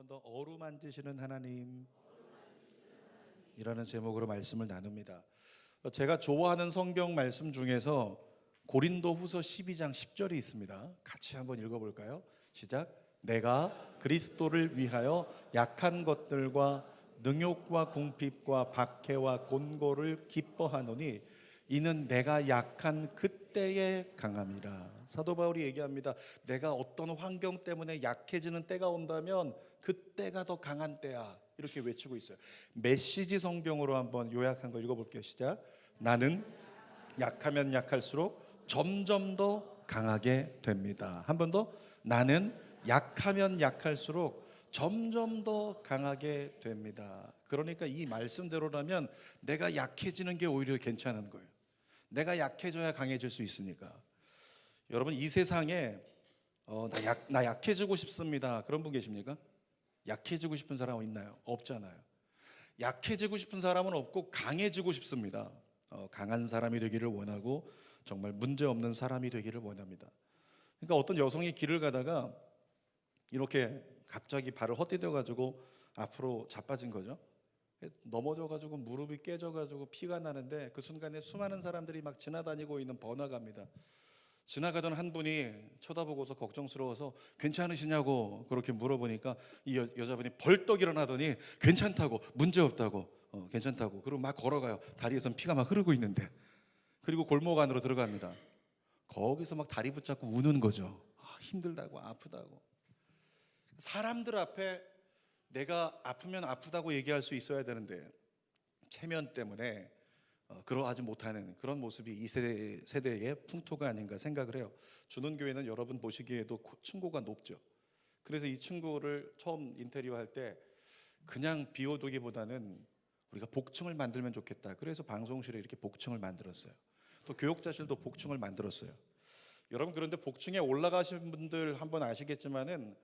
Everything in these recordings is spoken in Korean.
번 더 어루만지시는 하나님 이라는 제목으로 말씀을 나눕니다. 제가 좋아하는 성경 말씀 중에서 고린도후서 12장 10절이 있습니다. 같이 한번 읽어볼까요? 시작. 내가 그리스도를 위하여 약한 것들과 능욕과 궁핍과 박해와 곤고를 기뻐하노니 이는 내가 약한 그때에 강함이라. 사도 바울이 얘기합니다. 내가 어떤 환경 때문에 약해지는 때가 온다면 그때가 더 강한 때야, 이렇게 외치고 있어요. 메시지 성경으로 한번 요약한 거 읽어볼게요. 시작. 나는 약하면 약할수록 점점 더 강하게 됩니다. 한 번 더. 나는 약하면 약할수록 점점 더 강하게 됩니다. 그러니까 이 말씀대로라면 내가 약해지는 게 오히려 괜찮은 거예요. 내가 약해져야 강해질 수 있으니까. 여러분, 이 세상에 나 약해지고 싶습니다, 그런 분 계십니까? 약해지고 싶은 사람 있나요? 없잖아요. 약해지고 싶은 사람은 없고 강해지고 싶습니다. 강한 사람이 되기를 원하고 정말 문제없는 사람이 되기를 원합니다. 그러니까 어떤 여성이 길을 가다가 이렇게 갑자기 발을 헛디뎌가지고 앞으로 자빠진 거죠. 넘어져가지고 무릎이 깨져가지고 피가 나는데 그 순간에 수많은 사람들이 막 지나다니고 있는 번화가입니다. 지나가던 한 분이 쳐다보고서 걱정스러워서 괜찮으시냐고 그렇게 물어보니까 이 여자분이 벌떡 일어나더니 괜찮다고, 문제없다고, 괜찮다고, 그리고 막 걸어가요. 다리에선 피가 막 흐르고 있는데. 그리고 골목 안으로 들어갑니다. 거기서 막 다리 붙잡고 우는 거죠. 힘들다고, 아프다고. 사람들 앞에 내가 아프면 아프다고 얘기할 수 있어야 되는데 체면 때문에 그러하지 못하는 그런 모습이 이 세대의 풍토가 아닌가 생각을 해요. 주는교회는 여러분 보시기에도 층고가 높죠. 그래서 이 층고를 처음 인테리어 할 때 그냥 비워두기보다는 우리가 복층을 만들면 좋겠다. 그래서 방송실에 이렇게 복층을 만들었어요. 또 교육자실도 복층을 만들었어요. 여러분, 그런데 복층에 올라가신 분들 한번 아시겠지만은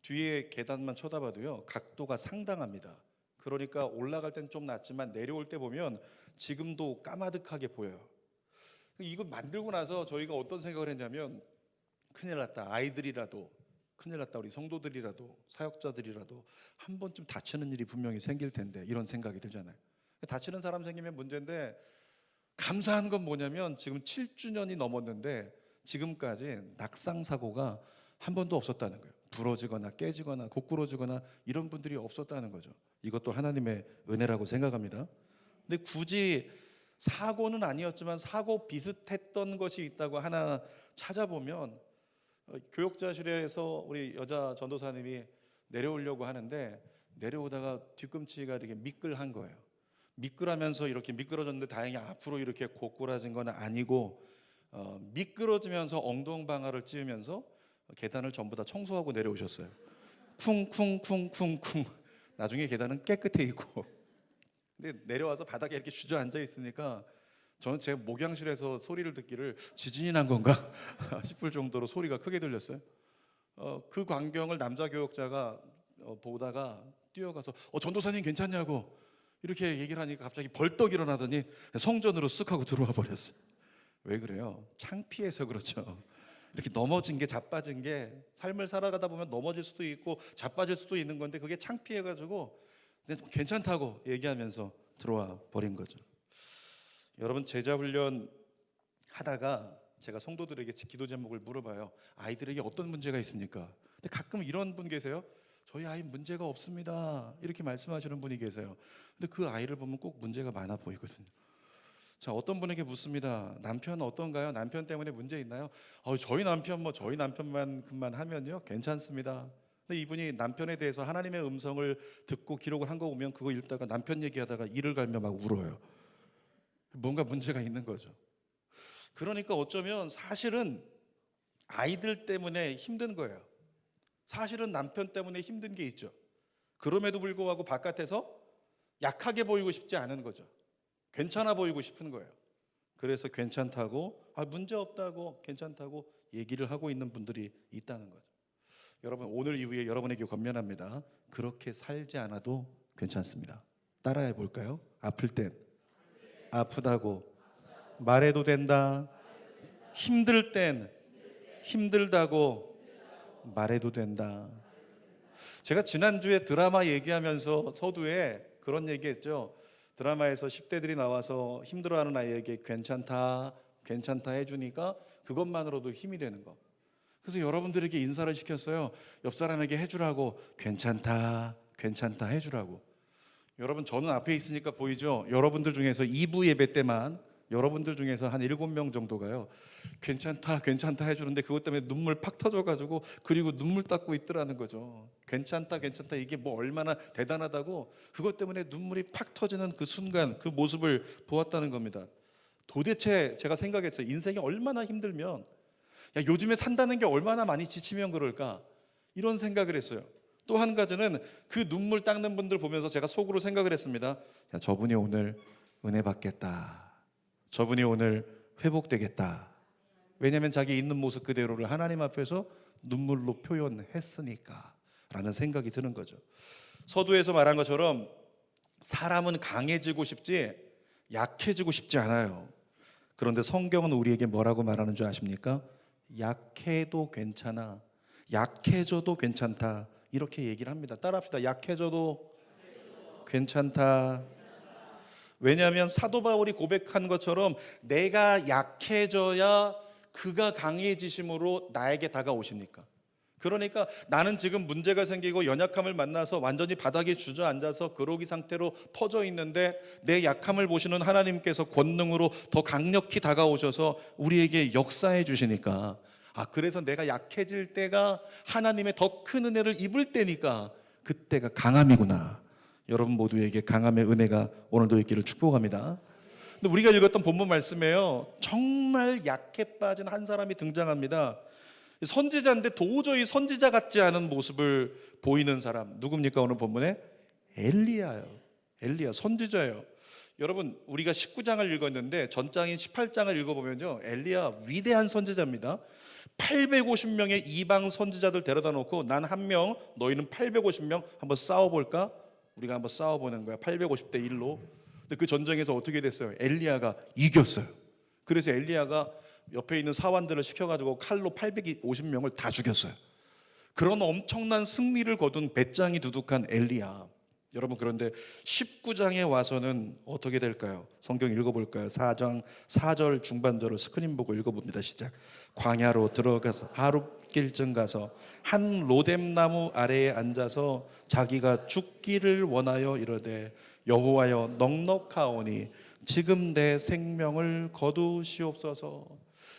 뒤에 계단만 쳐다봐도요, 각도가 상당합니다. 그러니까 올라갈 땐 좀 낮지만 내려올 때 보면 지금도 까마득하게 보여요. 이거 만들고 나서 저희가 어떤 생각을 했냐면, 큰일 났다. 아이들이라도, 큰일 났다. 우리 성도들이라도, 사역자들이라도 한 번쯤 다치는 일이 분명히 생길 텐데, 이런 생각이 들잖아요. 다치는 사람 생기면 문제인데, 감사한 건 뭐냐면 지금 7주년이 넘었는데 지금까지 낙상 사고가 한 번도 없었다는 거예요. 부러지거나 깨지거나 고꾸러지거나 이런 분들이 없었다는 거죠. 이것도 하나님의 은혜라고 생각합니다. 근데 굳이 사고는 아니었지만 사고 비슷했던 것이 있다고 하나 찾아보면, 교역자실에서 우리 여자 전도사님이 내려오려고 하는데 내려오다가 뒤꿈치가 이렇게 미끌한 거예요. 미끌하면서 이렇게 미끄러졌는데 다행히 앞으로 이렇게 고꾸라진 건 아니고 미끄러지면서 엉덩방아를 찧으면서 계단을 전부 다 청소하고 내려오셨어요. 쿵쿵쿵쿵쿵. 나중에 계단은 깨끗해 있고. 근데 내려와서 바닥에 이렇게 주저앉아 있으니까 저는 제 목양실에서 소리를 듣기를 지진이 난 건가 싶을 정도로 소리가 크게 들렸어요. 그 광경을 남자 교역자가 보다가 뛰어가서 전도사님 괜찮냐고 이렇게 얘기를 하니까 갑자기 벌떡 일어나더니 성전으로 쓱 하고 들어와 버렸어요. 왜 그래요? 창피해서 그렇죠. 이렇게 넘어진 게, 자빠진 게, 삶을 살아가다 보면 넘어질 수도 있고 자빠질 수도 있는 건데 그게 창피해가지고 괜찮다고 얘기하면서 들어와 버린 거죠. 여러분, 제자훈련 하다가 제가 성도들에게 기도 제목을 물어봐요. 아이들에게 어떤 문제가 있습니까? 근데 가끔 이런 분 계세요. 저희 아이 문제가 없습니다, 이렇게 말씀하시는 분이 계세요. 근데 그 아이를 보면 꼭 문제가 많아 보이거든요. 자, 어떤 분에게 묻습니다. 남편 어떤가요? 남편 때문에 문제 있나요? 저희 남편 저희 남편만큼만 하면요 괜찮습니다. 근데 이분이 남편에 대해서 하나님의 음성을 듣고 기록을 한 거 보면 그거 읽다가 남편 얘기하다가 이를 갈며 막 울어요. 뭔가 문제가 있는 거죠. 그러니까 어쩌면 사실은 아이들 때문에 힘든 거예요. 사실은 남편 때문에 힘든 게 있죠. 그럼에도 불구하고 바깥에서 약하게 보이고 싶지 않은 거죠. 괜찮아 보이고 싶은 거예요. 그래서 괜찮다고, 문제없다고, 괜찮다고 얘기를 하고 있는 분들이 있다는 거죠. 여러분, 오늘 이후에 여러분에게 권면합니다. 그렇게 살지 않아도 괜찮습니다. 따라해 볼까요? 아플 땐 아프다고 말해도 된다. 힘들 땐 힘들다고 말해도 된다. 제가 지난주에 드라마 얘기하면서 서두에 그런 얘기했죠. 드라마에서 10대들이 나와서 힘들어하는 아이에게 괜찮다 괜찮다 해주니까 그것만으로도 힘이 되는 거. 그래서 여러분들에게 인사를 시켰어요. 옆 사람에게 해주라고. 괜찮다 괜찮다 해주라고. 여러분, 저는 앞에 있으니까 보이죠? 여러분들 중에서 2부 예배 때만 여러분들 중에서 한 7명 정도가요, 괜찮다 괜찮다 해주는데 그것 때문에 눈물 팍 터져가지고 그리고 눈물 닦고 있더라는 거죠. 괜찮다 괜찮다 이게 뭐 얼마나 대단하다고 그것 때문에 눈물이 팍 터지는 그 순간, 그 모습을 보았다는 겁니다. 도대체 제가 생각했어요. 인생이 얼마나 힘들면, 야, 요즘에 산다는 게 얼마나 많이 지치면 그럴까, 이런 생각을 했어요. 또 한 가지는 그 눈물 닦는 분들 보면서 제가 속으로 생각을 했습니다. 야, 저분이 오늘 은혜 받겠다. 저분이 오늘 회복되겠다. 왜냐하면 자기 있는 모습 그대로를 하나님 앞에서 눈물로 표현했으니까 라는 생각이 드는 거죠. 서두에서 말한 것처럼 사람은 강해지고 싶지 약해지고 싶지 않아요. 그런데 성경은 우리에게 뭐라고 말하는 줄 아십니까? 약해도 괜찮아, 약해져도 괜찮다, 이렇게 얘기를 합니다. 따라합시다. 약해져도 괜찮다. 왜냐하면 사도 바울이 고백한 것처럼 내가 약해져야 그가 강해지심으로 나에게 다가오시니까. 그러니까 나는 지금 문제가 생기고 연약함을 만나서 완전히 바닥에 주저앉아서 그러기 상태로 퍼져 있는데 내 약함을 보시는 하나님께서 권능으로 더 강력히 다가오셔서 우리에게 역사해 주시니까, 그래서 내가 약해질 때가 하나님의 더 큰 은혜를 입을 때니까 그때가 강함이구나. 여러분 모두에게 강함의 은혜가 오늘도 있기를 축복합니다. 근데 우리가 읽었던 본문 말씀에요, 정말 약해 빠진 한 사람이 등장합니다. 선지자인데 도저히 선지자 같지 않은 모습을 보이는 사람, 누굽니까? 오늘 본문에 엘리야예요. 엘리야 선지자예요. 여러분, 우리가 19장을 읽었는데 전장인 18장을 읽어보면요, 엘리야 위대한 선지자입니다. 850명의 이방 선지자들 데려다 놓고 난 한 명, 너희는 850명 한번 싸워볼까? 우리가 한번 싸워보는 거야. 850대 1로. 근데 그 전쟁에서 어떻게 됐어요? 엘리야가 이겼어요. 그래서 엘리야가 옆에 있는 사환들을 시켜가지고 칼로 850명을 다 죽였어요. 그런 엄청난 승리를 거둔 배짱이 두둑한 엘리야. 여러분, 그런데 19장에 와서는 어떻게 될까요? 성경 읽어볼까요? 4장 4절 중반절을 스크린 보고 읽어봅니다. 시작. 광야로 들어가서 하룻길쯤 가서 한 로뎀나무 아래에 앉아서 자기가 죽기를 원하여 이르되 여호와여 넉넉하오니 지금 내 생명을 거두시옵소서.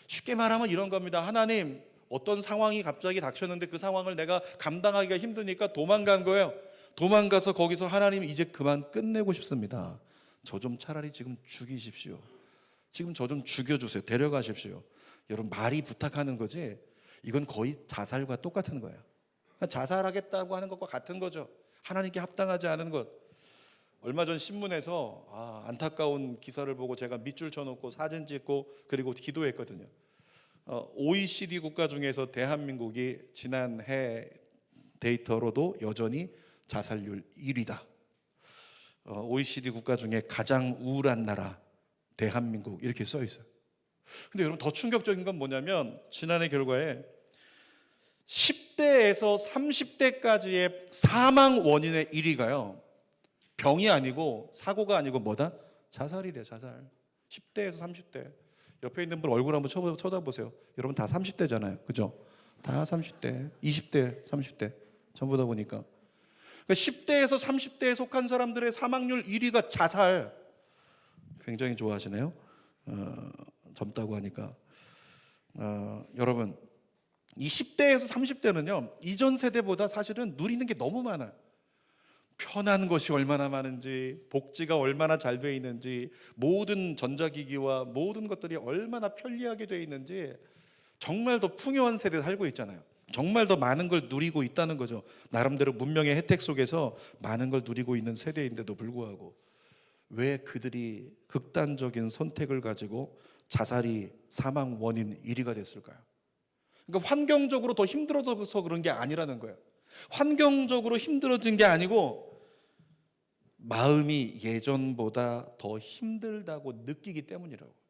쉽게 말하면 이런 겁니다. 하나님, 어떤 상황이 갑자기 닥쳤는데 그 상황을 내가 감당하기가 힘드니까 도망간 거예요. 도망가서 거기서 하나님 이제 그만 끝내고 싶습니다. 저 좀 차라리 지금 죽이십시오. 지금 저 좀 죽여주세요. 데려가십시오. 여러분, 말이 부탁하는 거지 이건 거의 자살과 똑같은 거예요. 자살하겠다고 하는 것과 같은 거죠. 하나님께 합당하지 않은 것. 얼마 전 신문에서 안타까운 기사를 보고 제가 밑줄 쳐놓고 사진 찍고 그리고 기도했거든요. OECD 국가 중에서 대한민국이 지난해 데이터로도 여전히 자살률 1위다. OECD 국가 중에 가장 우울한 나라 대한민국, 이렇게 써 있어요. 근데 여러분, 더 충격적인 건 뭐냐면 지난해 결과에 10대에서 30대까지의 사망 원인의 1위가요, 병이 아니고 사고가 아니고 뭐다? 자살이래. 자살. 10대에서 30대. 옆에 있는 분 얼굴 한번 쳐다보세요. 여러분 다 30대잖아요. 그죠? 다 30대, 20대, 30대 전부 다 보니까. 그러니까 10대에서 30대에 속한 사람들의 사망률 1위가 자살. 굉장히 좋아하시네요. 젊다고 하니까. 여러분, 이 10대에서 30대는요, 이전 세대보다 사실은 누리는 게 너무 많아요. 편한 것이 얼마나 많은지, 복지가 얼마나 잘 돼 있는지, 모든 전자기기와 모든 것들이 얼마나 편리하게 돼 있는지, 정말 더 풍요한 세대에 살고 있잖아요. 정말 더 많은 걸 누리고 있다는 거죠. 나름대로 문명의 혜택 속에서 많은 걸 누리고 있는 세대인데도 불구하고 왜 그들이 극단적인 선택을 가지고 자살이 사망 원인 1위가 됐을까요? 그러니까 환경적으로 더 힘들어져서 그런 게 아니라는 거예요. 환경적으로 힘들어진 게 아니고 마음이 예전보다 더 힘들다고 느끼기 때문이라고.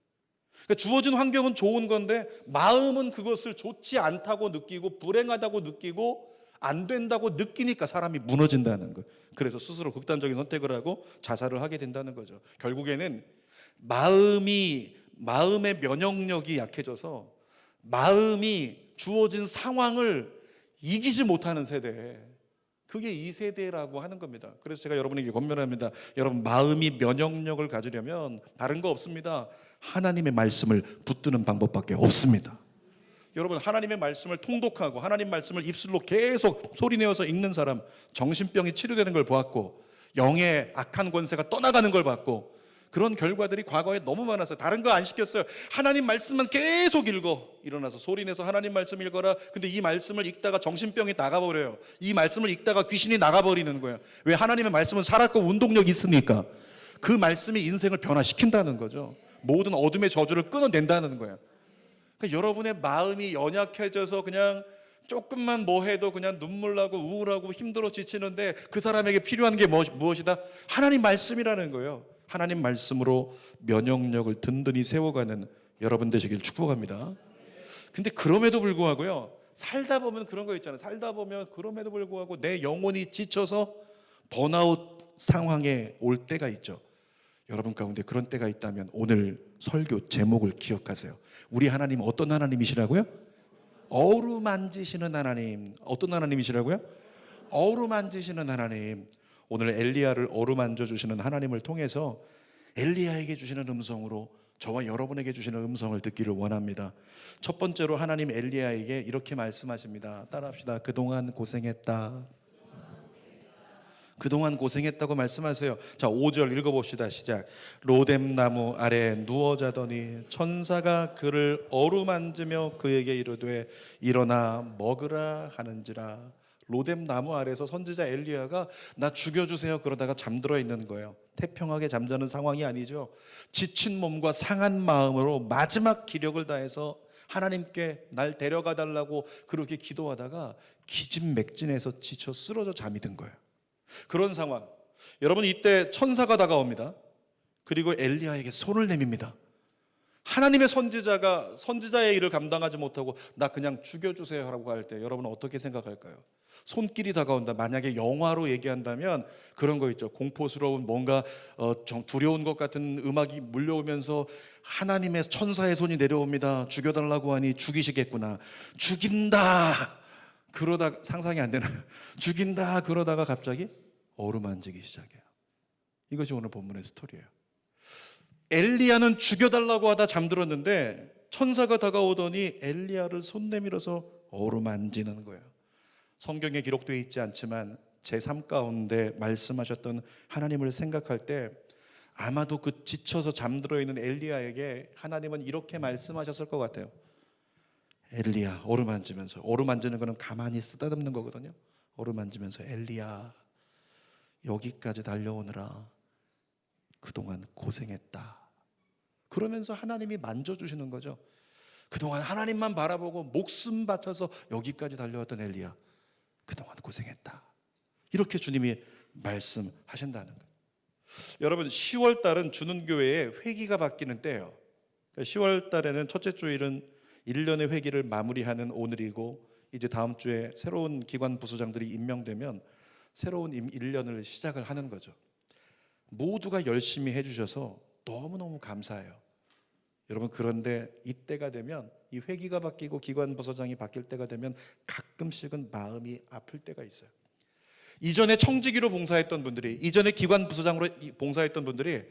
그러니까 주어진 환경은 좋은 건데 마음은 그것을 좋지 않다고 느끼고 불행하다고 느끼고 안 된다고 느끼니까 사람이 무너진다는 거예요. 그래서 스스로 극단적인 선택을 하고 자살을 하게 된다는 거죠. 결국에는 마음의 면역력이 약해져서 마음이 주어진 상황을 이기지 못하는 세대, 그게 이 세대라고 하는 겁니다. 그래서 제가 여러분에게 권면합니다. 여러분, 마음이 면역력을 가지려면 다른 거 없습니다. 하나님의 말씀을 붙드는 방법밖에 없습니다. 여러분, 하나님의 말씀을 통독하고 하나님 말씀을 입술로 계속 소리내어서 읽는 사람, 정신병이 치료되는 걸 보았고 영의 악한 권세가 떠나가는 걸 봤고, 그런 결과들이 과거에 너무 많았어요. 다른 거 안 시켰어요. 하나님 말씀만 계속 읽어. 일어나서 소리내서 하나님 말씀 읽어라. 근데 이 말씀을 읽다가 정신병이 나가버려요. 이 말씀을 읽다가 귀신이 나가버리는 거예요. 왜? 하나님의 말씀은 살았고 운동력이 있으니까. 그 말씀이 인생을 변화시킨다는 거죠. 모든 어둠의 저주를 끊어낸다는 거예요. 그러니까 여러분의 마음이 연약해져서 그냥 조금만 뭐 해도 그냥 눈물 나고 우울하고 힘들어 지치는데, 그 사람에게 필요한 게 무엇이다? 하나님 말씀이라는 거예요. 하나님 말씀으로 면역력을 든든히 세워가는 여러분 되시길 축복합니다. 근데 그럼에도 불구하고요, 살다 보면 그런 거 있잖아요. 살다 보면 그럼에도 불구하고 내 영혼이 지쳐서 번아웃 상황에 올 때가 있죠. 여러분 가운데 그런 때가 있다면 오늘 설교 제목을 기억하세요. 우리 하나님 어떤 하나님이시라고요? 어루만지시는 하나님. 어떤 하나님이시라고요? 어루만지시는 하나님. 오늘 엘리야를 어루만져 주시는 하나님을 통해서 엘리야에게 주시는 음성으로 저와 여러분에게 주시는 음성을 듣기를 원합니다. 첫 번째로 하나님 엘리야에게 이렇게 말씀하십니다. 따라합시다. 그동안 고생했다. 그동안 고생했다고 말씀하세요. 자, 5절 읽어봅시다. 시작. 로뎀나무 아래 누워 자더니 천사가 그를 어루만지며 그에게 이르되 일어나 먹으라 하는지라. 로뎀나무 아래서 선지자 엘리야가 나 죽여주세요 그러다가 잠들어 있는 거예요. 태평하게 잠자는 상황이 아니죠. 지친 몸과 상한 마음으로 마지막 기력을 다해서 하나님께 날 데려가 달라고 그렇게 기도하다가 기진맥진해서 지쳐 쓰러져 잠이 든 거예요. 그런 상황, 여러분, 이때 천사가 다가옵니다. 그리고 엘리야에게 손을 내밉니다. 하나님의 선지자가 선지자의 일을 감당하지 못하고 나 그냥 죽여주세요 라고 할 때 여러분은 어떻게 생각할까요? 손길이 다가온다. 만약에 영화로 얘기한다면 그런 거 있죠. 공포스러운 뭔가 두려운 것 같은 음악이 물려오면서 하나님의 천사의 손이 내려옵니다. 죽여달라고 하니 죽이시겠구나. 죽인다 그러다 상상이 안 되나요? 죽인다 그러다가 갑자기 어루만지기 시작해요. 이것이 오늘 본문의 스토리예요. 엘리야는 죽여달라고 하다 잠들었는데 천사가 다가오더니 엘리야를 손 내밀어서 어루만지는 거예요. 성경에 기록되어 있지 않지만 제 삶 가운데 말씀하셨던 하나님을 생각할 때 아마도 그 지쳐서 잠들어 있는 엘리야에게 하나님은 이렇게 말씀하셨을 것 같아요. 엘리야, 어루만지면서, 어루만지는 거는 가만히 쓰다듬는 거거든요. 어루만지면서 엘리야, 여기까지 달려오느라 그동안 고생했다. 그러면서 하나님이 만져주시는 거죠. 그동안 하나님만 바라보고 목숨 바쳐서 여기까지 달려왔던 엘리야, 그동안 고생했다. 이렇게 주님이 말씀하신다는 거예요. 여러분, 10월 달은 주는 교회에 회기가 바뀌는 때예요. 10월 달에는 첫째 주일은 1년의 회기를 마무리하는 오늘이고, 이제 다음 주에 새로운 기관 부수장들이 임명되면 새로운 1년을 시작을 하는 거죠. 모두가 열심히 해주셔서 너무너무 감사해요. 여러분, 그런데 이때가 되면, 이 회기가 바뀌고 기관 부서장이 바뀔 때가 되면 가끔씩은 마음이 아플 때가 있어요. 이전에 청지기로 봉사했던 분들이, 이전에 기관 부서장으로 봉사했던 분들이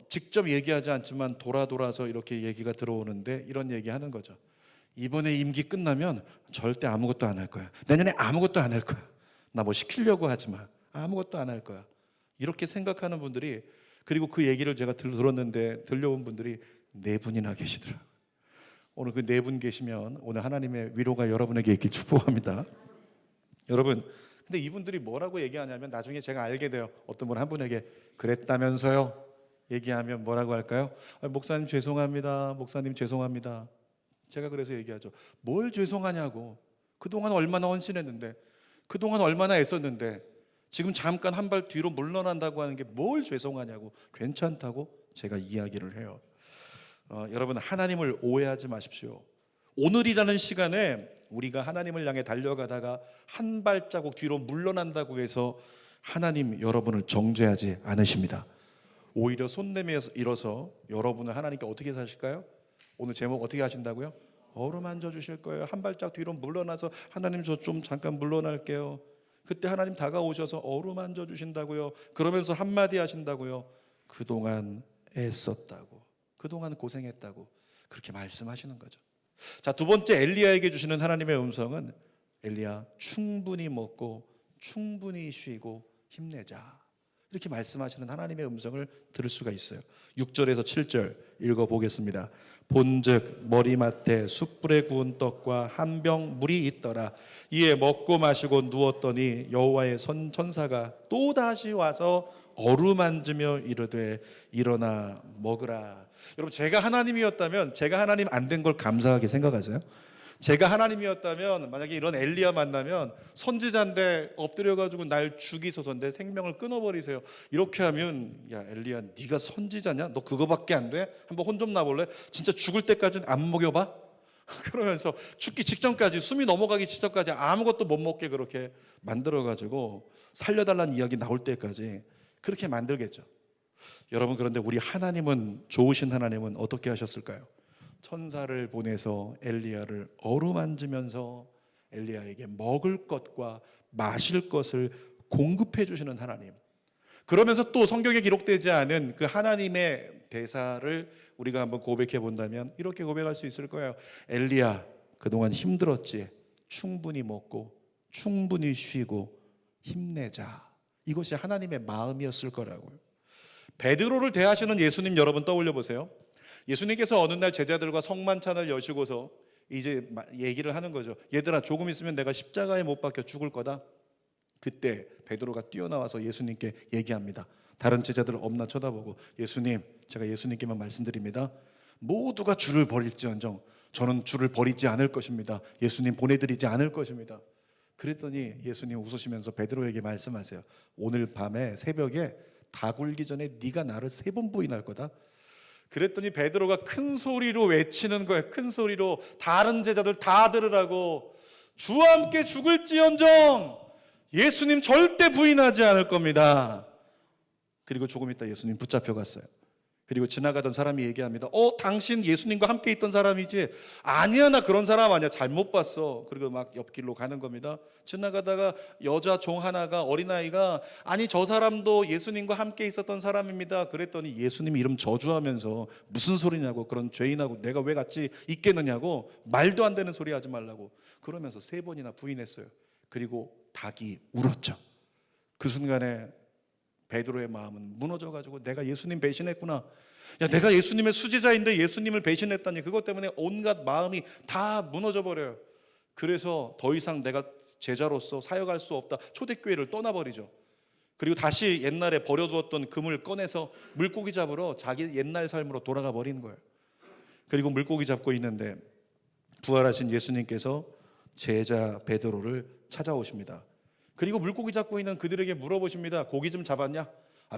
직접 얘기하지 않지만 돌아서 이렇게 얘기가 들어오는데 이런 얘기하는 거죠. 이번에 임기 끝나면 절대 아무것도 안 할 거야. 내년에 아무것도 안 할 거야. 나 뭐 시키려고 하지 마. 아무것도 안 할 거야. 이렇게 생각하는 분들이, 그리고 그 얘기를 제가 들었는데 들려온 분들이 4분이나 계시더라고요. 오늘 그 4분 계시면 오늘 하나님의 위로가 여러분에게 있길 축복합니다. 여러분, 근데 이분들이 뭐라고 얘기하냐면 나중에 제가 알게 돼요. 어떤 분 한 분에게 그랬다면서요 얘기하면 뭐라고 할까요? 목사님 죄송합니다. 목사님 죄송합니다. 제가 그래서 얘기하죠. 뭘 죄송하냐고. 그동안 얼마나 헌신했는데, 그동안 얼마나 애썼는데 지금 잠깐 한 발 뒤로 물러난다고 하는 게 뭘 죄송하냐고. 괜찮다고 제가 이야기를 해요. 여러분, 하나님을 오해하지 마십시오. 오늘이라는 시간에 우리가 하나님을 향해 달려가다가 한 발자국 뒤로 물러난다고 해서 하나님 여러분을 정죄하지 않으십니다. 오히려 손 내밀어서 여러분을 하나님께 어떻게 사실까요? 오늘 제목 어떻게 하신다고요? 어루만져 주실 거예요. 한 발짝 뒤로 물러나서 하나님 저 좀 잠깐 물러날게요. 그때 하나님 다가오셔서 어루만져 주신다고요. 그러면서 한마디 하신다고요. 그동안 애썼다고, 그동안 고생했다고 그렇게 말씀하시는 거죠. 자, 두 번째 엘리야에게 주시는 하나님의 음성은 엘리야 충분히 먹고 충분히 쉬고 힘내자, 이렇게 말씀하시는 하나님의 음성을 들을 수가 있어요. 6절에서 7절 읽어보겠습니다. 본즉 머리맡에 숯불에 구운 떡과 한 병 물이 있더라. 이에 먹고 마시고 누웠더니 여호와의 천사가 또다시 와서 어루만지며 이르되 일어나 먹으라. 여러분, 제가 하나님이었다면 제가 하나님 안 된 걸 감사하게 생각하세요? 제가 하나님이었다면 만약에 이런 엘리야 만나면 선지자인데 엎드려가지고 날 죽이소서, 내 생명을 끊어버리세요, 이렇게 하면 야 엘리야 네가 선지자냐? 너 그거밖에 안 돼? 한번 혼 좀 나볼래? 진짜 죽을 때까지는 안 먹여봐? 그러면서 죽기 직전까지, 숨이 넘어가기 직전까지 아무것도 못 먹게 그렇게 만들어가지고 살려달라는 이야기 나올 때까지 그렇게 만들겠죠. 여러분, 그런데 우리 하나님은, 좋으신 하나님은 어떻게 하셨을까요? 천사를 보내서 엘리야를 어루만지면서 엘리야에게 먹을 것과 마실 것을 공급해 주시는 하나님. 그러면서 또 성경에 기록되지 않은 그 하나님의 대사를 우리가 한번 고백해 본다면 이렇게 고백할 수 있을 거예요. 엘리야, 그동안 힘들었지? 충분히 먹고 충분히 쉬고 힘내자. 이것이 하나님의 마음이었을 거라고요. 베드로를 대하시는 예수님 여러분 떠올려 보세요. 예수님께서 어느 날 제자들과 성만찬을 여시고서 이제 얘기를 하는 거죠. 얘들아, 조금 있으면 내가 십자가에 못 박혀 죽을 거다. 그때 베드로가 뛰어나와서 예수님께 얘기합니다. 다른 제자들을 엄나 쳐다보고, 예수님, 제가 예수님께만 말씀드립니다. 모두가 주를 버릴지언정 저는 주를 버리지 않을 것입니다. 예수님 보내드리지 않을 것입니다. 그랬더니 예수님 웃으시면서 베드로에게 말씀하세요. 오늘 밤에 새벽에 다 굴기 전에 네가 나를 3번 부인할 거다. 그랬더니 베드로가 큰 소리로 외치는 거예요. 큰 소리로 다른 제자들 다 들으라고. 주와 함께 죽을지언정 예수님 절대 부인하지 않을 겁니다. 그리고 조금 있다 예수님 붙잡혀 갔어요. 그리고 지나가던 사람이 얘기합니다. 당신 예수님과 함께 있던 사람이지? 아니야, 나 그런 사람 아니야, 잘못 봤어. 그리고 막 옆길로 가는 겁니다. 지나가다가 여자 종 하나가, 어린아이가, 아니 저 사람도 예수님과 함께 있었던 사람입니다. 그랬더니 예수님 이름 저주하면서 무슨 소리냐고, 그런 죄인하고 내가 왜 같이 있겠느냐고, 말도 안 되는 소리 하지 말라고 그러면서 3번이나 부인했어요. 그리고 닭이 울었죠. 그 순간에 베드로의 마음은 무너져가지고 내가 예수님 배신했구나. 야, 내가 예수님의 수제자인데 예수님을 배신했다니, 그것 때문에 온갖 마음이 다 무너져 버려요. 그래서 더 이상 내가 제자로서 사역할 수 없다. 초대교회를 떠나버리죠. 그리고 다시 옛날에 버려두었던 금을 꺼내서 물고기 잡으러 자기 옛날 삶으로 돌아가 버리는 거예요. 그리고 물고기 잡고 있는데 부활하신 예수님께서 제자 베드로를 찾아오십니다. 그리고 물고기 잡고 있는 그들에게 물어보십니다. 고기 좀 잡았냐?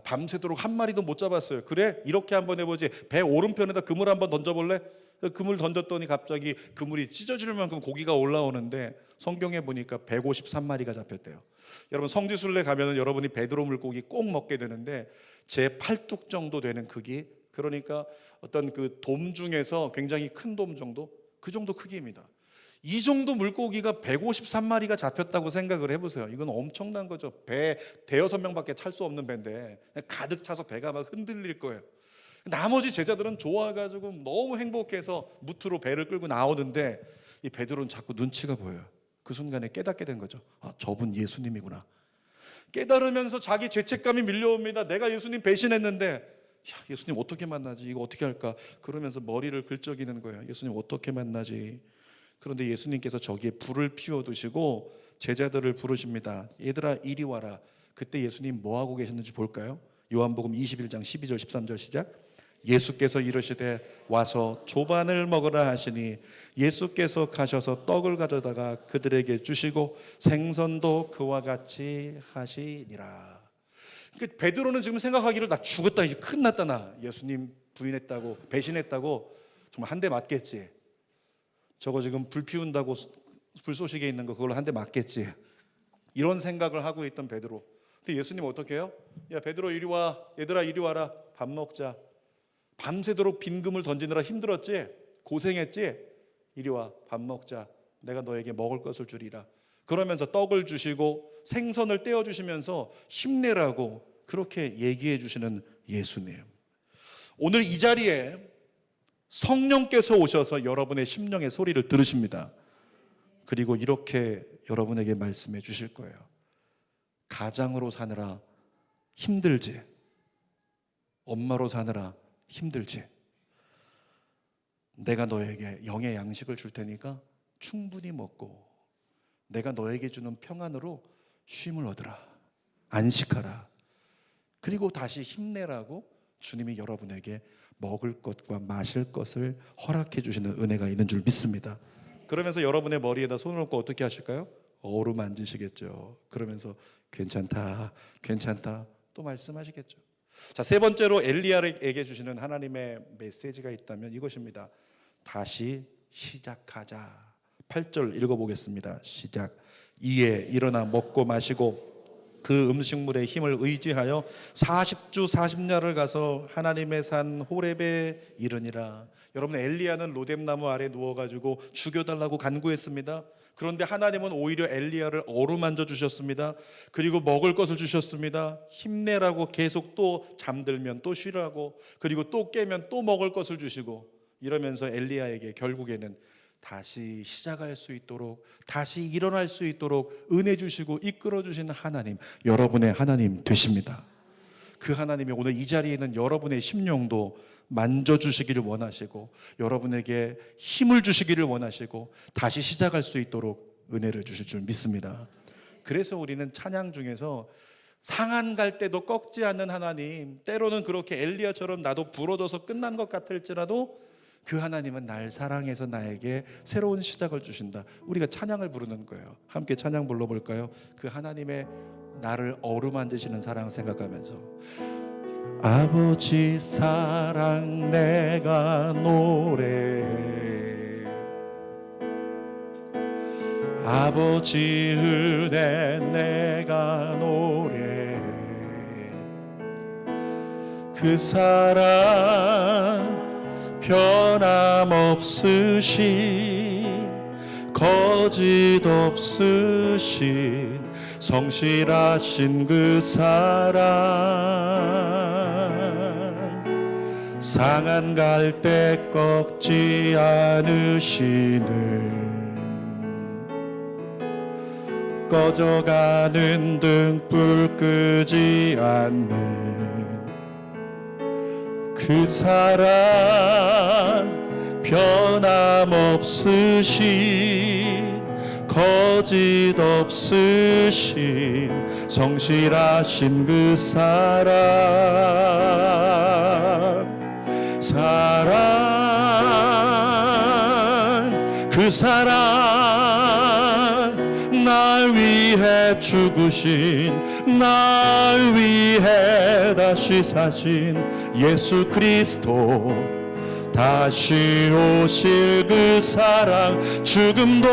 밤새도록 한 마리도 못 잡았어요. 그래? 이렇게 한번 해보지. 배 오른편에다 그물 한번 던져볼래? 그물 던졌더니 갑자기 그물이 찢어질 만큼 고기가 올라오는데 성경에 보니까 153마리가 잡혔대요. 여러분, 성지순례 가면은 여러분이 베드로 물고기 꼭 먹게 되는데 제 팔뚝 정도 되는 크기, 그러니까 어떤 그 돔 중에서 굉장히 큰 돔 정도, 그 정도 크기입니다. 이 정도 물고기가 153마리가 잡혔다고 생각을 해보세요. 이건 엄청난 거죠. 배 대여섯 명밖에 탈 수 없는 배인데 가득 차서 배가 막 흔들릴 거예요. 나머지 제자들은 좋아가지고 너무 행복해서 무트로 배를 끌고 나오는데 이 베드로는 자꾸 눈치가 보여요. 그 순간에 깨닫게 된 거죠. 저분 예수님이구나. 깨달으면서 자기 죄책감이 밀려옵니다. 내가 예수님 배신했는데 예수님 어떻게 만나지? 이거 어떻게 할까? 그러면서 머리를 긁적이는 거예요. 예수님 어떻게 만나지? 그런데 예수님께서 저기에 불을 피워두시고 제자들을 부르십니다. 얘들아 이리 와라. 그때 예수님 뭐하고 계셨는지 볼까요? 요한복음 21장 12절 13절 시작. 예수께서 이르시되 와서 조반을 먹으라 하시니 예수께서 가셔서 떡을 가져다가 그들에게 주시고 생선도 그와 같이 하시니라. 베드로는 지금 생각하기를 나 죽었다, 이제 큰일 났다, 나 예수님 부인했다고 배신했다고 정말 한 대 맞겠지. 저거 지금 불 피운다고 불쏘시개 있는 거 그걸로 한 대 맞겠지, 이런 생각을 하고 있던 베드로. 근데 예수님 어떻게 해요? 야 베드로 이리 와, 얘들아 이리 와라, 밥 먹자. 밤새도록 빈금을 던지느라 힘들었지, 고생했지, 이리 와 밥 먹자, 내가 너에게 먹을 것을 주리라. 그러면서 떡을 주시고 생선을 떼어 주시면서 힘내라고 그렇게 얘기해 주시는 예수님. 오늘 이 자리에 성령께서 오셔서 여러분의 심령의 소리를 들으십니다. 그리고 이렇게 여러분에게 말씀해 주실 거예요. 가장으로 사느라 힘들지, 엄마로 사느라 힘들지, 내가 너에게 영의 양식을 줄 테니까 충분히 먹고 내가 너에게 주는 평안으로 쉼을 얻으라, 안식하라. 그리고 다시 힘내라고 주님이 여러분에게 먹을 것과 마실 것을 허락해 주시는 은혜가 있는 줄 믿습니다. 그러면서 여러분의 머리에다 손을 얹고 어떻게 하실까요? 어루만지시겠죠. 그러면서 괜찮다, 괜찮다 또 말씀하시겠죠. 자, 세 번째로 엘리야에게 주시는 하나님의 메시지가 있다면 이것입니다. 다시 시작하자. 8절 읽어보겠습니다. 시작. 이에 일어나 먹고 마시고 그 음식물의 힘을 의지하여 40주 40야를 가서 하나님의 산 호렙에 이르니라. 여러분, 엘리야는 로뎀나무 아래 누워가지고 죽여달라고 간구했습니다. 그런데 하나님은 오히려 엘리야를 어루만져 주셨습니다. 그리고 먹을 것을 주셨습니다. 힘내라고 계속 또 잠들면 또 쉬라고, 그리고 또 깨면 또 먹을 것을 주시고, 이러면서 엘리야에게 결국에는 다시 시작할 수 있도록, 다시 일어날 수 있도록 은혜 주시고 이끌어 주시는 하나님, 여러분의 하나님 되십니다. 그 하나님이 오늘 이 자리에 있는 여러분의 심령도 만져주시기를 원하시고 여러분에게 힘을 주시기를 원하시고 다시 시작할 수 있도록 은혜를 주실 줄 믿습니다. 그래서 우리는 찬양 중에서 상한 갈 때도 꺾지 않는 하나님, 때로는 그렇게 엘리야처럼 나도 부러져서 끝난 것 같을지라도 그 하나님은 날 사랑해서 나에게 새로운 시작을 주신다. 우리가 찬양을 부르는 거예요. 함께 찬양 불러볼까요? 그 하나님의 나를 어루만지시는 사랑 생각하면서 아버지 사랑 내가 노래해, 아버지 은혜 내가 노래해, 그 사랑 변함없으신 거짓 없으신 성실하신 그 사랑, 상한 갈 때 꺾지 않으시는, 꺼져가는 등불 끄지 않는 그 사랑, 변함없으신 거짓 없으신 성실하신 그 사랑, 사랑, 그 사랑, 날 위해 죽으신, 날 위해 다시 사신 예수 그리스도, 다시 오실 그 사랑, 죽음도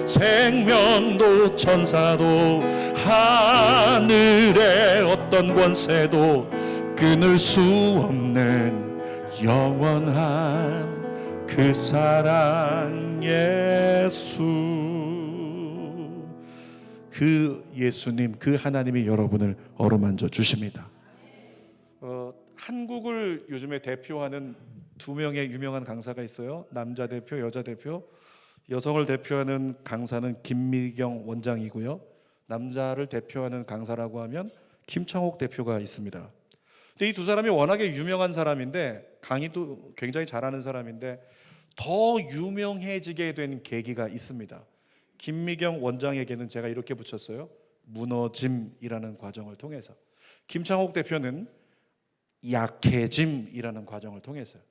생명도 천사도 하늘의 어떤 권세도 끊을 수 없는 영원한 그 사랑 예수. 그 예수님, 그 하나님이 여러분을 어루만져 주십니다. 한국을 요즘에 대표하는 두 명의 유명한 강사가 있어요. 남자 대표, 여자 대표. 여성을 대표하는 강사는 김미경 원장이고요. 남자를 대표하는 강사라고 하면 김창옥 대표가 있습니다. 근데 이 두 사람이 워낙에 유명한 사람인데, 강의도 굉장히 잘하는 사람인데 더 유명해지게 된 계기가 있습니다. 김미경 원장에게는 제가 이렇게 붙였어요. 무너짐이라는 과정을 통해서. 김창옥 대표는 약해짐이라는 과정을 통해서요.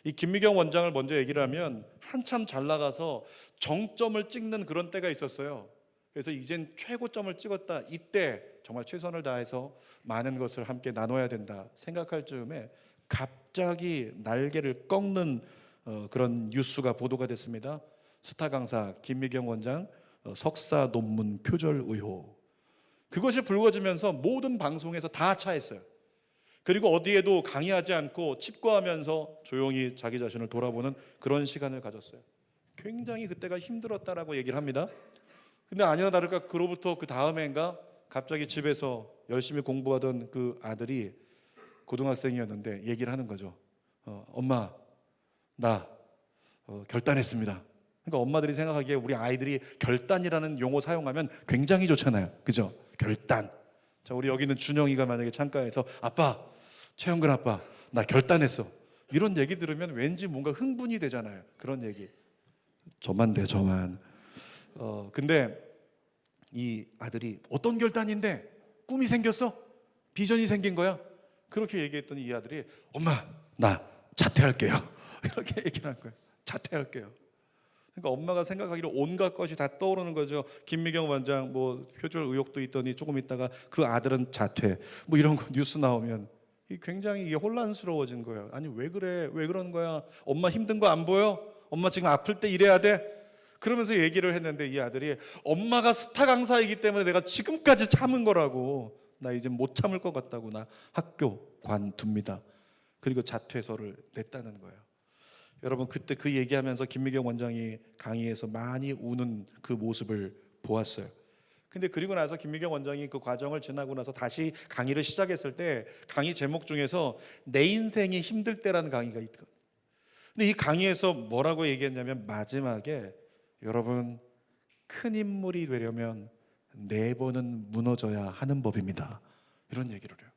이 김미경 원장을 먼저 얘기를 하면 한참 잘 나가서 정점을 찍는 그런 때가 있었어요. 그래서 이젠 최고점을 찍었다, 이때 정말 최선을 다해서 많은 것을 함께 나눠야 된다 생각할 즈음에 갑자기 날개를 꺾는 그런 뉴스가 보도가 됐습니다. 스타 강사 김미경 원장 석사 논문 표절 의혹. 그것이 불거지면서 모든 방송에서 다 차했어요. 그리고 어디에도 강의하지 않고 칩거하면서 조용히 자기 자신을 돌아보는 그런 시간을 가졌어요. 굉장히 그때가 힘들었다라고 얘기를 합니다. 근데 아니나 다를까 그로부터 그 다음 해인가 갑자기 집에서 열심히 공부하던 그 아들이 고등학생이었는데 얘기를 하는 거죠. 엄마, 나 결단했습니다. 그러니까 엄마들이 생각하기에 우리 아이들이 결단이라는 용어 사용하면 굉장히 좋잖아요. 그죠? 결단. 자, 우리 여기 있는 준영이가 만약에 창가에서 아빠, 최영근 아빠, 나 결단했어. 이런 얘기 들으면 왠지 뭔가 흥분이 되잖아요. 그런 얘기. 저만 돼, 저만. 근데 이 아들이 어떤 결단인데? 꿈이 생겼어? 비전이 생긴 거야? 그렇게 얘기했더니 이 아들이 엄마, 나 자퇴할게요. 이렇게 얘기를 한 거예요. 자퇴할게요. 그러니까 엄마가 생각하기로 온갖 것이 다 떠오르는 거죠. 김미경 원장 뭐 표절 의혹도 있더니 조금 있다가 그 아들은 자퇴. 뭐 이런 거 뉴스 나오면 굉장히 이게 혼란스러워진 거예요. 아니 왜 그래? 왜 그런 거야? 엄마 힘든 거 안 보여? 엄마 지금 아플 때 이래야 돼? 그러면서 얘기를 했는데 이 아들이 엄마가 스타 강사이기 때문에 내가 지금까지 참은 거라고. 나 이제 못 참을 것 같다고 나 학교 관둡니다. 그리고 자퇴서를 냈다는 거예요. 여러분 그때 그 얘기하면서 김미경 원장이 강의에서 많이 우는 그 모습을 보았어요. 근데 그리고 나서 김미경 원장이 그 과정을 지나고 나서 다시 강의를 시작했을 때 강의 제목 중에서 내 인생이 힘들 때라는 강의가 있거든요. 근데 이 강의에서 뭐라고 얘기했냐면 마지막에 여러분 큰 인물이 되려면 4번은 무너져야 하는 법입니다. 이런 얘기를 해요.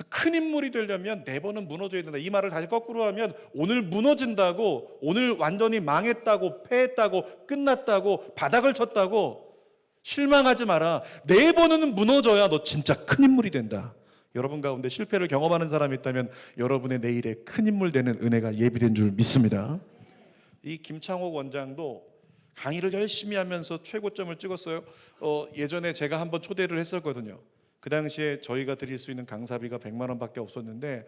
큰 인물이 되려면 4번은 무너져야 된다. 이 말을 다시 거꾸로 하면 오늘 무너진다고, 오늘 완전히 망했다고, 패했다고, 끝났다고, 바닥을 쳤다고 실망하지 마라. 4번은 무너져야 너 진짜 큰 인물이 된다. 여러분 가운데 실패를 경험하는 사람이 있다면 여러분의 내일에 큰 인물 되는 은혜가 예비된 줄 믿습니다. 이 김창옥 원장도 강의를 열심히 하면서 최고점을 찍었어요. 예전에 제가 한번 초대를 했었거든요. 그 당시에 저희가 드릴 수 있는 강사비가 100만 원밖에 없었는데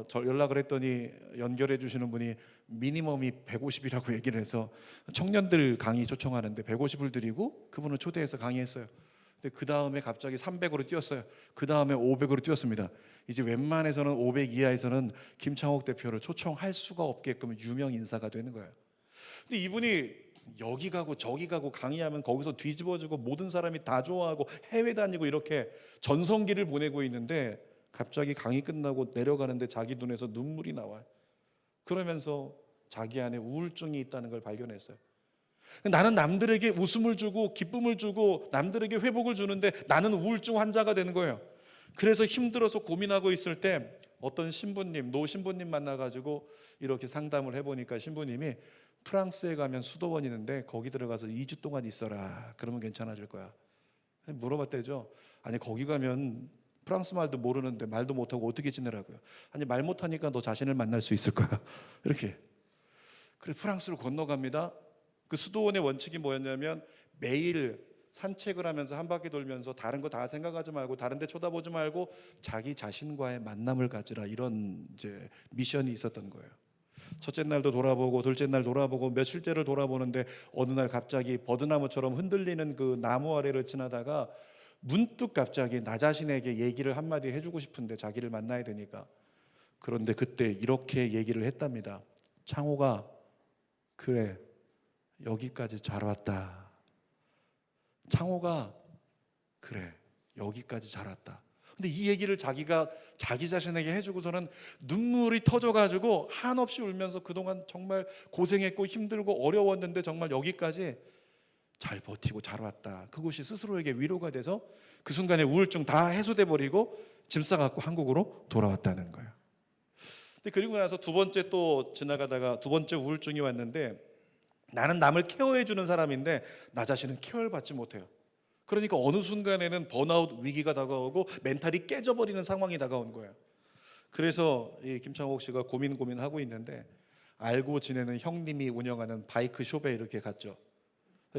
저 연락을 했더니 연결해 주시는 분이 미니멈이 150이라고 얘기를 해서 청년들 강의 초청하는데 150을 드리고 그분을 초대해서 강의했어요. 근데 그 다음에 갑자기 300으로 뛰었어요. 그 다음에 500으로 뛰었습니다. 이제 웬만해서는 500 이하에서는 김창옥 대표를 초청할 수가 없게끔 유명 인사가 되는 거예요. 근데 이분이 여기 가고 저기 가고 강의하면 거기서 뒤집어지고 모든 사람이 다 좋아하고 해외 다니고 이렇게 전성기를 보내고 있는데 갑자기 강의 끝나고 내려가는데 자기 눈에서 눈물이 나와요. 그러면서 자기 안에 우울증이 있다는 걸 발견했어요. 나는 남들에게 웃음을 주고 기쁨을 주고 남들에게 회복을 주는데 나는 우울증 환자가 되는 거예요. 그래서 힘들어서 고민하고 있을 때 어떤 신부님, 노 신부님 만나가지고 이렇게 상담을 해보니까 신부님이 프랑스에 가면 수도원이 있는데 거기 들어가서 2주 동안 있어라. 그러면 괜찮아질 거야. 물어봤대죠. 아니 거기 가면 프랑스 말도 모르는데 말도 못하고 어떻게 지내라고요? 아니 말 못하니까 너 자신을 만날 수 있을 거야. 이렇게. 그래서 프랑스로 건너갑니다. 그 수도원의 원칙이 뭐였냐면 매일 산책을 하면서 한 바퀴 돌면서 다른 거 다 생각하지 말고 다른 데 쳐다보지 말고 자기 자신과의 만남을 가지라. 이런 이제 미션이 있었던 거예요. 첫째 날도 돌아보고 둘째 날 돌아보고 며칠째를 돌아보는데 어느 날 갑자기 버드나무처럼 흔들리는 그 나무 아래를 지나다가 문득 갑자기 나 자신에게 얘기를 한마디 해주고 싶은데 자기를 만나야 되니까. 그런데 그때 이렇게 얘기를 했답니다. 창호가 그래 여기까지 잘 왔다. 창호가 그래 여기까지 잘 왔다. 근데 이 얘기를 자기가 자기 자신에게 해주고서는 눈물이 터져가지고 한없이 울면서 그동안 정말 고생했고 힘들고 어려웠는데 정말 여기까지 잘 버티고 잘 왔다. 그것이 스스로에게 위로가 돼서 그 순간에 우울증 다 해소돼 버리고 짐 싸갖고 한국으로 돌아왔다는 거예요. 근데 그리고 나서 두 번째 또 지나가다가 두 번째 우울증이 왔는데 나는 남을 케어해 주는 사람인데 나 자신은 케어를 받지 못해요. 그러니까 어느 순간에는 번아웃 위기가 다가오고 멘탈이 깨져버리는 상황이 다가온 거예요. 그래서 이 김창옥 씨가 고민하고 있는데 알고 지내는 형님이 운영하는 바이크 숍에 이렇게 갔죠.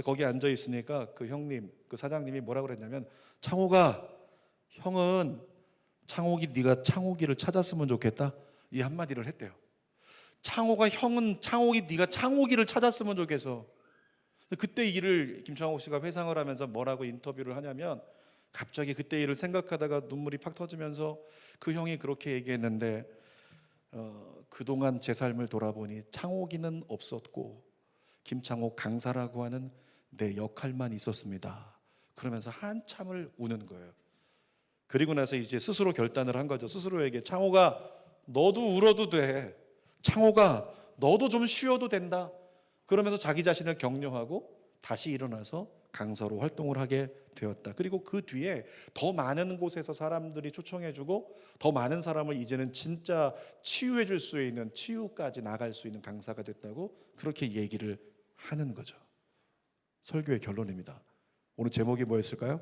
거기 앉아 있으니까 그 형님, 그 사장님이 뭐라 그랬냐면 창옥아, 형은 창옥이 네가 창옥이를 찾았으면 좋겠다. 이 한마디를 했대요. 창옥아, 형은 창옥이 네가 창옥이를 찾았으면 좋겠어. 그때 일을 김창옥 씨가 회상을 하면서 뭐라고 인터뷰를 하냐면, 갑자기 그때 일을 생각하다가 눈물이 팍 터지면서 그 형이 그렇게 얘기했는데, 그동안 제 삶을 돌아보니 창옥이는 없었고 김창옥 강사라고 하는 내 역할만 있었습니다. 그러면서 한참을 우는 거예요. 그리고 나서 이제 스스로 결단을 한 거죠. 스스로에게, 창옥아 너도 울어도 돼, 창옥아 너도 좀 쉬어도 된다. 그러면서 자기 자신을 격려하고 다시 일어나서 강사로 활동을 하게 되었다. 그리고 그 뒤에 더 많은 곳에서 사람들이 초청해주고 더 많은 사람을 이제는 진짜 치유해 줄 수 있는, 치유까지 나갈 수 있는 강사가 됐다고 그렇게 얘기를 하는 거죠. 설교의 결론입니다. 오늘 제목이 뭐였을까요?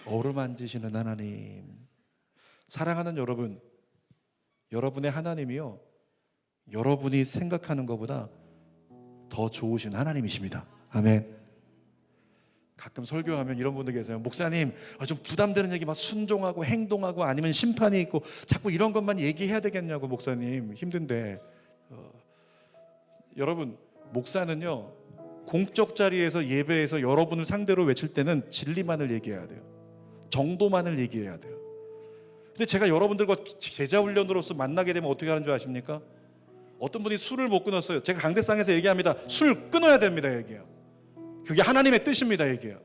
어루만지시는 하나님. 사랑하는 여러분, 여러분의 하나님이요, 여러분이 생각하는 것보다 더 좋으신 하나님이십니다. 아멘. 가끔 설교하면 이런 분들 계세요. 목사님, 좀 부담되는 얘기 막 순종하고 행동하고 아니면 심판이 있고 자꾸 이런 것만 얘기해야 되겠냐고. 목사님 힘든데. 여러분, 목사는요 공적 자리에서 예배에서 여러분을 상대로 외칠 때는 진리만을 얘기해야 돼요. 정도만을 얘기해야 돼요. 근데 제가 여러분들과 제자 훈련으로서 만나게 되면 어떻게 하는 줄 아십니까? 어떤 분이 술을 못 끊었어요. 제가 강대상에서 얘기합니다. 술 끊어야 됩니다 얘기해요. 그게 하나님의 뜻입니다 얘기해요.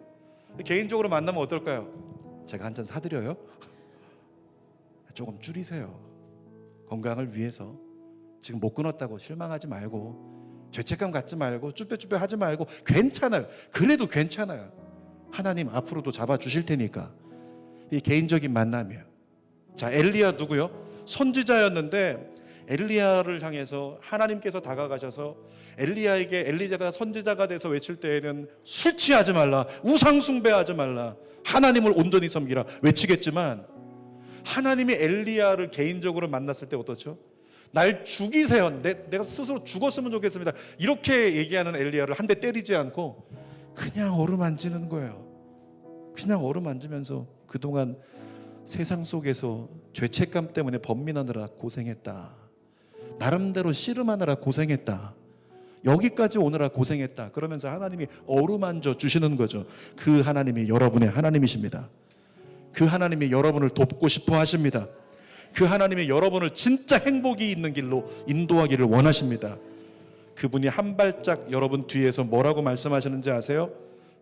개인적으로 만나면 어떨까요? 제가 한 잔 사드려요? 조금 줄이세요. 건강을 위해서. 지금 못 끊었다고 실망하지 말고, 죄책감 갖지 말고, 쭈뼛쭈뼛 하지 말고, 괜찮아요. 그래도 괜찮아요. 하나님 앞으로도 잡아주실 테니까. 이 개인적인 만남이에요. 자, 엘리야 누구요? 선지자였는데 엘리야를 향해서 하나님께서 다가가셔서 엘리야에게, 엘리야가 선지자가 돼서 외칠 때에는 술 취하지 말라, 우상 숭배하지 말라, 하나님을 온전히 섬기라 외치겠지만, 하나님이 엘리야를 개인적으로 만났을 때 어떻죠? 날 죽이세요. 내가 스스로 죽었으면 좋겠습니다. 이렇게 얘기하는 엘리야를 한 대 때리지 않고 그냥 어루만지는 거예요. 그냥 어루만지면서 그동안 세상 속에서 죄책감 때문에 번민하느라 고생했다, 나름대로 씨름하느라 고생했다, 여기까지 오느라 고생했다, 그러면서 하나님이 어루만져 주시는 거죠. 그 하나님이 여러분의 하나님이십니다. 그 하나님이 여러분을 돕고 싶어 하십니다. 그 하나님이 여러분을 진짜 행복이 있는 길로 인도하기를 원하십니다. 그분이 한 발짝 여러분 뒤에서 뭐라고 말씀하시는지 아세요?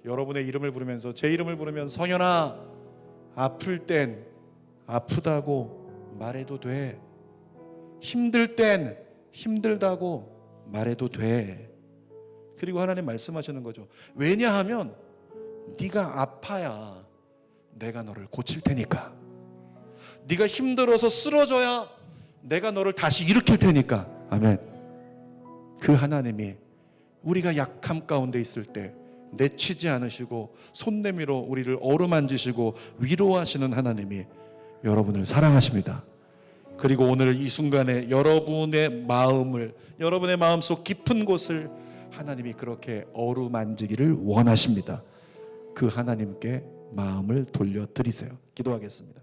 여러분의 이름을 부르면서, 제 이름을 부르면 성현아, 아플 땐 아프다고 말해도 돼, 힘들 땐 힘들다고 말해도 돼. 그리고 하나님 말씀하시는 거죠. 왜냐하면 네가 아파야 내가 너를 고칠 테니까. 네가 힘들어서 쓰러져야 내가 너를 다시 일으킬 테니까. 아멘. 그 하나님이 우리가 약함 가운데 있을 때 내치지 않으시고 손 내밀어 우리를 어루만지시고 위로하시는 하나님이 여러분을 사랑하십니다. 그리고 오늘 이 순간에 여러분의 마음을, 여러분의 마음속 깊은 곳을 하나님이 그렇게 어루만지기를 원하십니다. 그 하나님께 마음을 돌려드리세요. 기도하겠습니다.